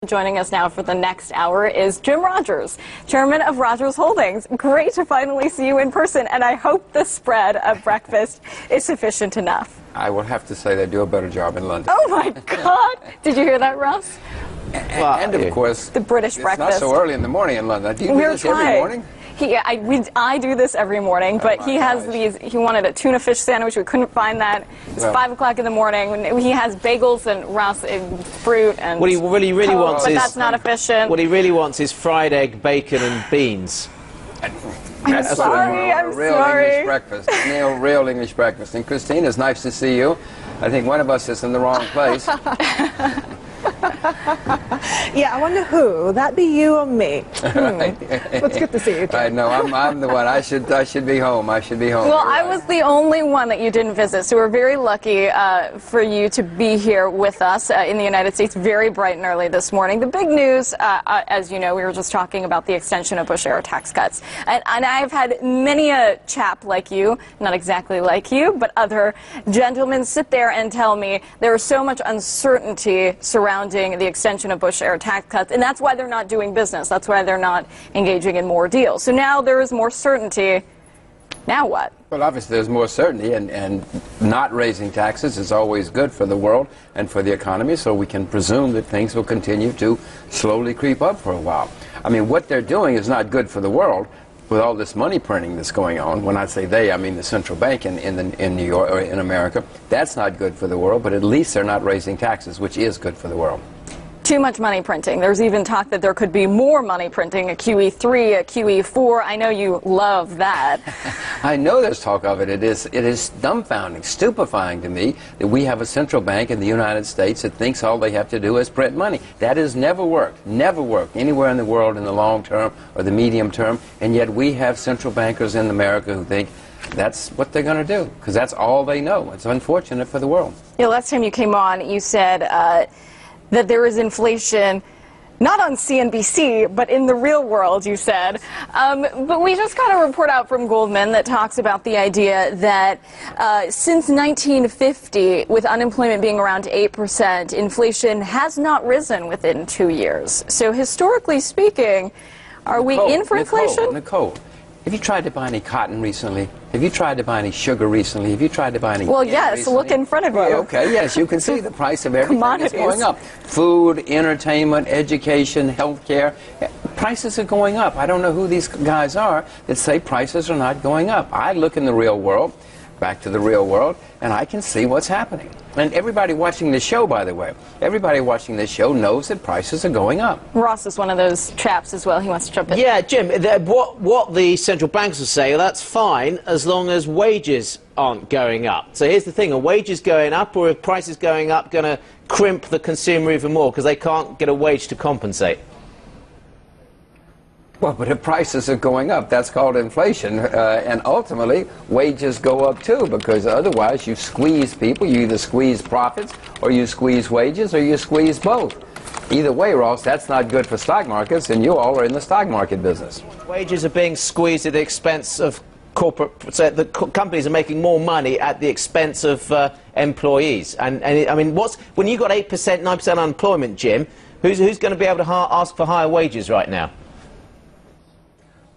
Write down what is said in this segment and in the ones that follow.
Joining us now for the next hour is Jim Rogers, chairman of Rogers Holdings. Great to finally see you in person, and I hope the spread of breakfast is sufficient enough. I will have to say they do a better job in London. Oh my God! Did you hear that, Ross? And of course, the British breakfast. It's not so early in the morning in London. Do you do this every morning? I do this every morning, but he has these. He wanted a tuna fish sandwich. We couldn't find that. It's 5 o'clock in the morning. He has bagels and fruit and. What he really wants but is. that's not efficient. What he really wants is fried egg, bacon, and beans. I'm sorry. English breakfast. Real English breakfast. And Christine, it's nice to see you. I think one of us is in the wrong place. Yeah, I wonder who. That be you or me? It's good to see you, Jim. I know. I'm the one. I should be home. I should be home. Well, I was the only one that you didn't visit, so we're very lucky for you to be here with us in the United States very bright and early this morning. The big news, as you know, we were just talking about the extension of Bush-era tax cuts. And I've had many a chap like you, not exactly like you, but other gentlemen sit there and tell me there is so much uncertainty surrounding the extension of Bush-era tax cuts, and that's why they're not doing business. That's why they're not engaging in more deals. So now there is more certainty. Now what? Well, obviously there's more certainty, and not raising taxes is always good for the world and for the economy, so we can presume that things will continue to slowly creep up for a while. I mean, what they're doing is not good for the world. With all this money printing that's going on, when I say they, I mean the central bank in New York or in America, that's not good for the world, but at least they're not raising taxes, which is good for the world. Too much money printing. There's even talk that there could be more money printing, a QE3, a QE4. I know you love that. I know there's talk of it. It is dumbfounding, stupefying to me that we have a central bank in the United States that thinks all they have to do is print money. That has never worked anywhere in the world in the long term or the medium term, and yet we have central bankers in America who think that's what they're going to do, because that's all they know. It's unfortunate for the world. Yeah, last time you came on, you said that there is inflation, not on CNBC, but in the real world, you said. But we just got a report out from Goldman that talks about the idea that since 1950, with unemployment being around 8%, inflation has not risen within 2 years. So historically speaking, are we in for inflation? Nicole, have you tried to buy any cotton recently? Have you tried to buy any sugar recently? Have you tried to buy any yes, recently? Look in front of you. Well, okay, yes, you can see the price of everything is going up. Food, entertainment, education, health care. Prices are going up. I don't know who these guys are that say prices are not going up. I look in the real world, back to the real world, and I can see what's happening. And everybody watching this show, by the way, everybody watching this show knows that prices are going up. Ross is one of those chaps as well. He wants to jump in. Yeah, Jim, what the central banks will say, well, that's fine as long as wages aren't going up. So here's the thing, are wages going up or are prices going up going to crimp the consumer even more because they can't get a wage to compensate? Well, but if prices are going up, that's called inflation, and ultimately wages go up too, because otherwise you squeeze people. You either squeeze profits or you squeeze wages or you squeeze both. Either way, Ross, that's not good for stock markets, and you all are in the stock market business. Wages are being squeezed at the expense of corporate, so the companies are making more money at the expense of employees. And I mean, when you got 8%, 9% unemployment, Jim, who's going to be able to ask for higher wages right now?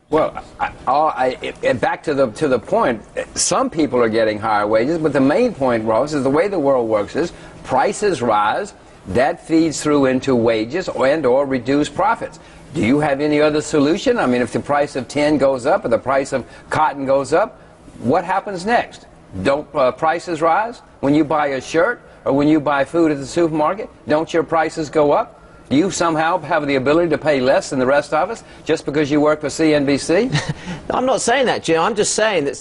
Well, back to the point, some people are getting higher wages, but the main point, Ross, is the way the world works is prices rise, that feeds through into wages or reduced profits. Do you have any other solution? I mean, if the price of tin goes up or the price of cotton goes up, what happens next? Don't prices rise? When you buy a shirt or when you buy food at the supermarket, don't your prices go up? Do you somehow have the ability to pay less than the rest of us just because you work for CNBC? I'm not saying that, Jim. I'm just saying that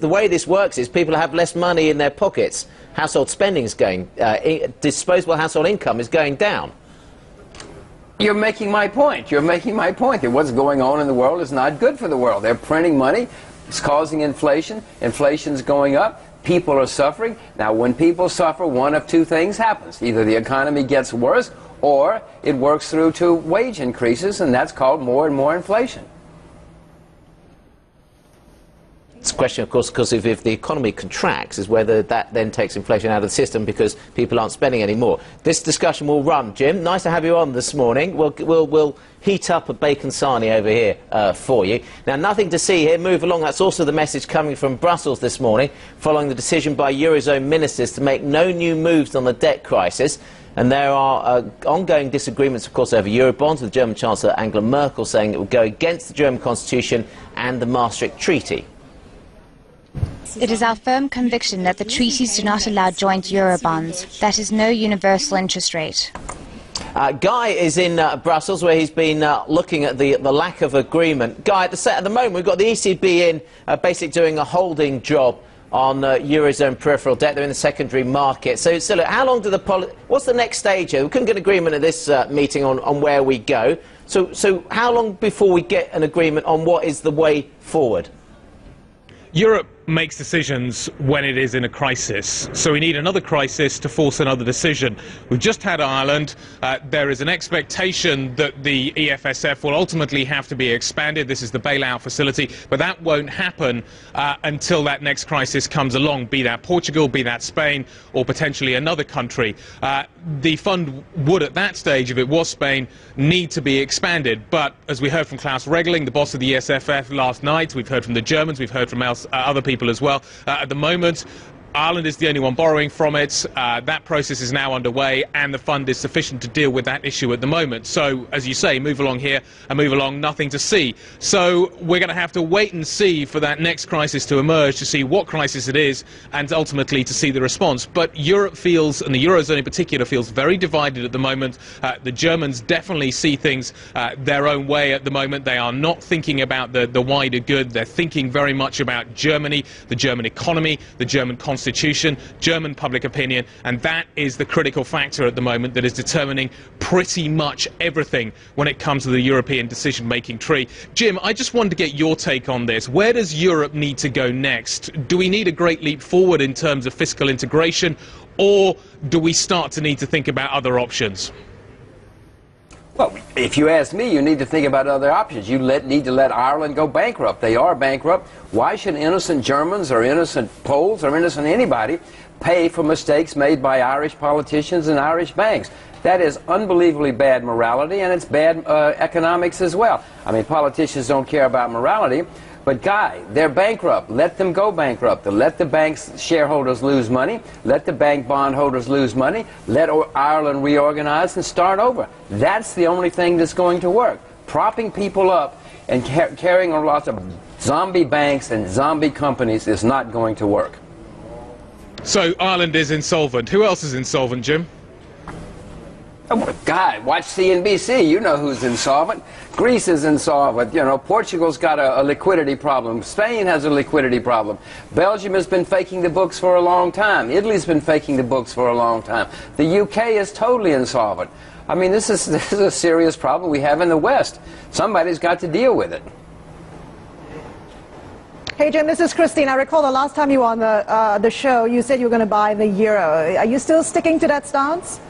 the way this works is people have less money in their pockets. Household spending is going, disposable household income is going down. You're making my point. You're making my point that what's going on in the world is not good for the world. They're printing money. It's causing inflation. Inflation's going up. People are suffering. Now, when people suffer, one of two things happens. Either the economy gets worse or it works through to wage increases, and that's called more and more inflation. It's a question, of course, because if the economy contracts, is whether that then takes inflation out of the system because people aren't spending any more. This discussion will run. Jim, nice to have you on this morning. We'll heat up a bacon sarnie over here for you. Now, nothing to see here. Move along. That's also the message coming from Brussels this morning, following the decision by Eurozone ministers to make no new moves on the debt crisis. And there are ongoing disagreements, of course, over Eurobonds, with German Chancellor Angela Merkel saying it would go against the German constitution and the Maastricht Treaty. It is our firm conviction that the treaties do not allow joint Eurobonds. That is no universal interest rate. Guy is in Brussels, where he's been looking at the lack of agreement. Guy, at the moment, we've got the ECB in basically doing a holding job on Eurozone peripheral debt. They're in the secondary market. So look, how long do what's the next stage here? We couldn't get agreement at this meeting on where we go. So how long before we get an agreement on what is the way forward? Europe makes decisions when it is in a crisis, so we need another crisis to force another decision. We've just had Ireland. There is an expectation that the EFSF will ultimately have to be expanded. This is the bailout facility, but that won't happen until that next crisis comes along, be that Portugal, be that Spain, or potentially another country. The fund would, at that stage, if it was Spain, need to be expanded. But as we heard from Klaus Regling, the boss of the ESFF, last night, we've heard from the Germans, we've heard from other people as well. At the moment, Ireland is the only one borrowing from it. That process is now underway, and the fund is sufficient to deal with that issue at the moment. So, as you say, move along here and move along, nothing to see. So we're going to have to wait and see for that next crisis to emerge, to see what crisis it is, and ultimately to see the response. But Europe feels, and the Eurozone in particular, feels very divided at the moment. The Germans definitely see things their own way at the moment. They are not thinking about the wider good. They're thinking very much about Germany, the German economy, the German constitution, German public opinion, and that is the critical factor at the moment that is determining pretty much everything when it comes to the European decision-making tree. Jim, I just wanted to get your take on this. Where does Europe need to go next? Do we need a great leap forward in terms of fiscal integration, or do we start to need to think about other options? Well, if you ask me, you need to think about other options. You need to let Ireland go bankrupt. They are bankrupt. Why should innocent Germans or innocent Poles or innocent anybody pay for mistakes made by Irish politicians and Irish banks? That is unbelievably bad morality, and it's bad economics as well. I mean, politicians don't care about morality. But, Guy, they're bankrupt. Let them go bankrupt. Let the bank's shareholders lose money. Let the bank bondholders lose money. Let Ireland reorganize and start over. That's the only thing that's going to work. Propping people up and carrying on lots of zombie banks and zombie companies is not going to work. So Ireland is insolvent. Who else is insolvent, Jim? Oh, God, watch CNBC. You know who's insolvent. Greece is insolvent. You know, Portugal's got a liquidity problem. Spain has a liquidity problem. Belgium has been faking the books for a long time. Italy's been faking the books for a long time. The UK is totally insolvent. I mean, this is a serious problem we have in the West. Somebody's got to deal with it. Hey, Jim, this is Christine. I recall the last time you were on the show, you said you were going to buy the euro. Are you still sticking to that stance?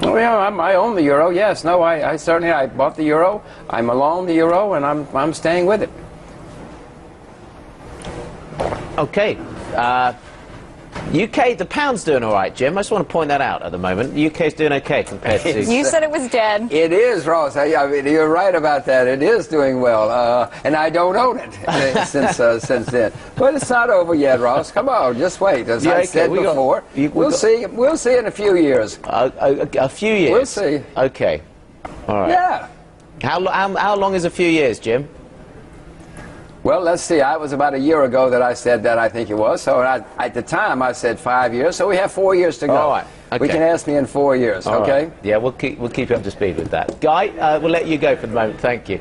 Oh, yeah, I own the euro, yes. No, I certainly bought the euro. I'm along the euro, and I'm staying with it. Okay. UK, the pound's doing all right, Jim. I just want to point that out at the moment. The UK's doing okay compared to... You said it was dead. It is, Ross. I mean, you're right about that. It is doing well, and I don't own it since then. But it's not over yet, Ross. Come on, just wait. As I said before, we'll see. We'll see in a few years. A few years? We'll see. Okay. All right. Yeah. How long is a few years, Jim? Well, let's see. It was about a year ago that I said that, I think it was. So at the time, I said 5 years. So we have 4 years to go. All right. Okay. We can ask me in 4 years, All okay? Right. Yeah, we'll keep you up to speed with that. Guy, we'll let you go for the moment. Thank you.